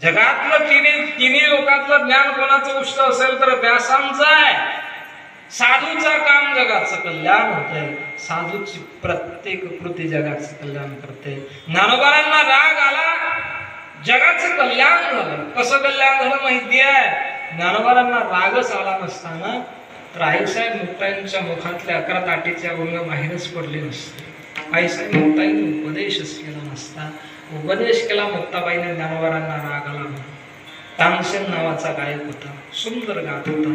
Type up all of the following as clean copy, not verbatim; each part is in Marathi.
जगातलं तिन्ही लोकातलं ज्ञान कोणाचं उष्ट असेल तर व्यासांचं आहे. साधूचं काम जगाचं कल्याण होतंय. साधूची प्रत्येक कृती जगाचं कल्याण करते. ज्ञानोबांना राग आला, जगाचं कल्याण झालं. कसं कल्याण झालं माहिती आहे? ज्ञानोबांना रागच आला नसताना तर आईसाहेब मुक्ताईंच्या मुखातल्या 11 ताटीचे अभंग बाहेरच पडले नसते. आईसाहेब मुक्ताईंनी उपदेशच केला नसता. उपदेश केला मुक्ताबाईने, ज्ञानोबांना राग आला. तानसेन नावाचा गायक होता, सुंदर गात होता.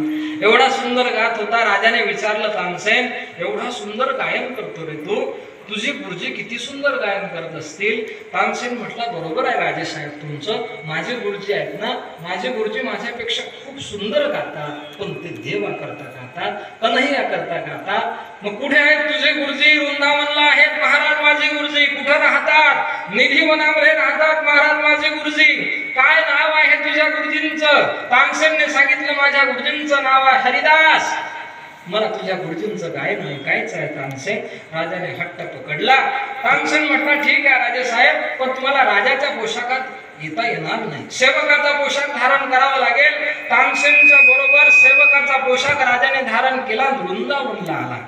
एवढा सुंदर गात होता, राजाने विचारलं, तानसेन एवढा सुंदर गायन करतो रे तू, तुझी गुरुजी किती सुंदर गायन करत असतील? तानसेन म्हटला, बरोबर आहे राजेसाहेब तुमचं, माझे गुरुजी आहेत ना, माझे गुरुजी माझ्यापेक्षा खूप सुंदर गातात, पण ते देवा करता गातात, कन्हैया करता गातात. मग कुठे आहेत तुझे गुरुजी? वृंदावनला आहेत महाराज माझे गुरुजी. कुठे राहतात? निधिवनामध्ये राहतात महाराज माझे गुरुजी. काय नाव आहे तुझ्या गुरुजींचं? तानसेनने सांगितलं, माझ्या गुरुजींचं नाव आहे हरिदास. मला तुझ्या गुरुजींचं गायन ऐकायचं आहे तानसेन. राजाने हट्ट पकडला. तानसेन म्हटला, ठीक आहे राजेसाहेब, पण तुम्हाला राजाच्या पोशाखात येता येणार नाही, सेवकाचा पोशाख धारण करावा लागेल. तानसेनच्या बरोबर सेवकाचा पोशाख राजाने धारण केला. वृंदावनला आला.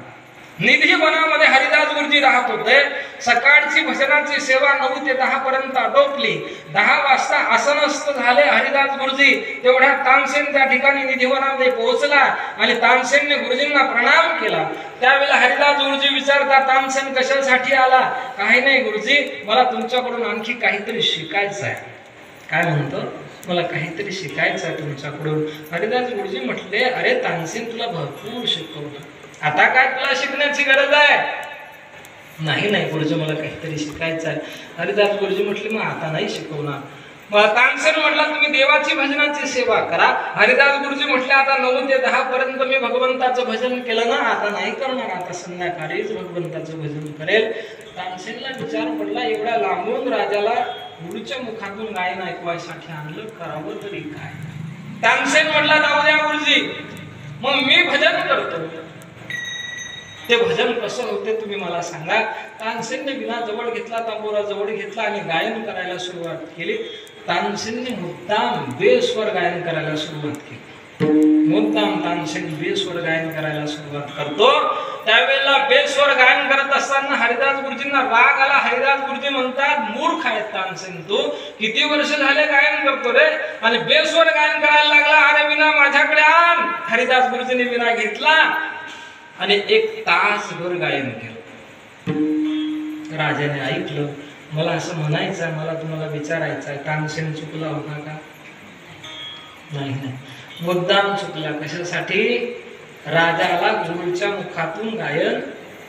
निधी वनामध्ये हरिदास गुरुजी राहत होते. सकाळची भजनाची सेवा 9 ते 10 पर्यंत आटोपली. 10 वाजता आसनस्थ झाले हरिदास गुरुजी. तेवढ्या तानसेन त्या ठिकाणी निधिवनामध्ये पोहोचला आणि तानसेनने गुरुजींना प्रणाम केला. त्यावेळेला हरिदास गुरुजी विचारतात, तानसेन कशासाठी आला? काही नाही गुरुजी, मला तुमच्याकडून आणखी काहीतरी शिकायचं आहे. काय म्हणतो? मला काहीतरी शिकायचं आहे तुमच्याकडून. हरिदास गुरुजी म्हटले, अरे तानसेन तुला भरपूर शिकवलं, आता काय तुला शिकण्याची गरज आहे? नाही नाही गुरुजी, मला काहीतरी शिकायचं आहे. हरिदास गुरुजी म्हटले, मग आता नाही शिकवणार. मग तानसेन म्हटला, तुम्ही देवाची भजनाची सेवा करा. हरिदास गुरुजी म्हटले, आता 9 ते 10 पर्यंत मी भगवंताचं भजन केलं ना, आता नाही करणार, आता संध्याकाळीच भगवंताचं भजन करेल. तानसेनला विचार पडला, एवढ्या लांबून राजाला गुरुच्या मुखातून गायन ऐकवायसाठी आणलं, करावं तरी काय? तानसेन म्हटला, जाऊ द्या गुरुजी, मग मी भजन करतो. ते भजन कसं होते तुम्ही मला सांगा. तानसेनने विना जवळ घेतला, तांबोरा जवळ घेतला आणि गायन करायला सुरुवात केली. तानसेनने मुद्दाम बेस्वर गायन करायला सुरुवात केली. मुद्दाम तानसेन बेस्वर गायन करायला सुरुवात करतो. त्यावेळेला बेस्वर गायन करत असताना हरिदास गुरुजींना राग आला. हरिदास गुरुजी म्हणतात, मूर्ख आहेत तानसेन तू, किती वर्ष झाले गायन करतो रे आणि बेस्वर गायन करायला लागला. अरे विना माझ्याकडे आण. हरिदास गुरुजींनी विना घेतला आणि 1 तासभर गायन केलं. राजाने ऐकलं. मला असं म्हणायचं आहे, मला तुम्हाला विचारायचं आहे, तानसेन चुकला होता का? नाही नाही, मुद्दाम चुकला. कशासाठी? राजाला गुरुच्या मुखातून गायन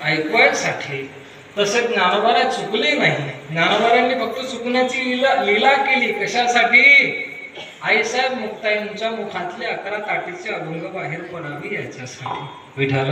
ऐकवायसाठी. तसं ज्ञानोबाला चुकले नाही. ज्ञानोबांनी फक्त चुकण्याची लीला केली. कशासाठी? आईसाहेब मुक्ताईंच्या मुखातले 11 ताटीचे अभंग बाहेर पडावे याच्यासाठी. विठ्ठल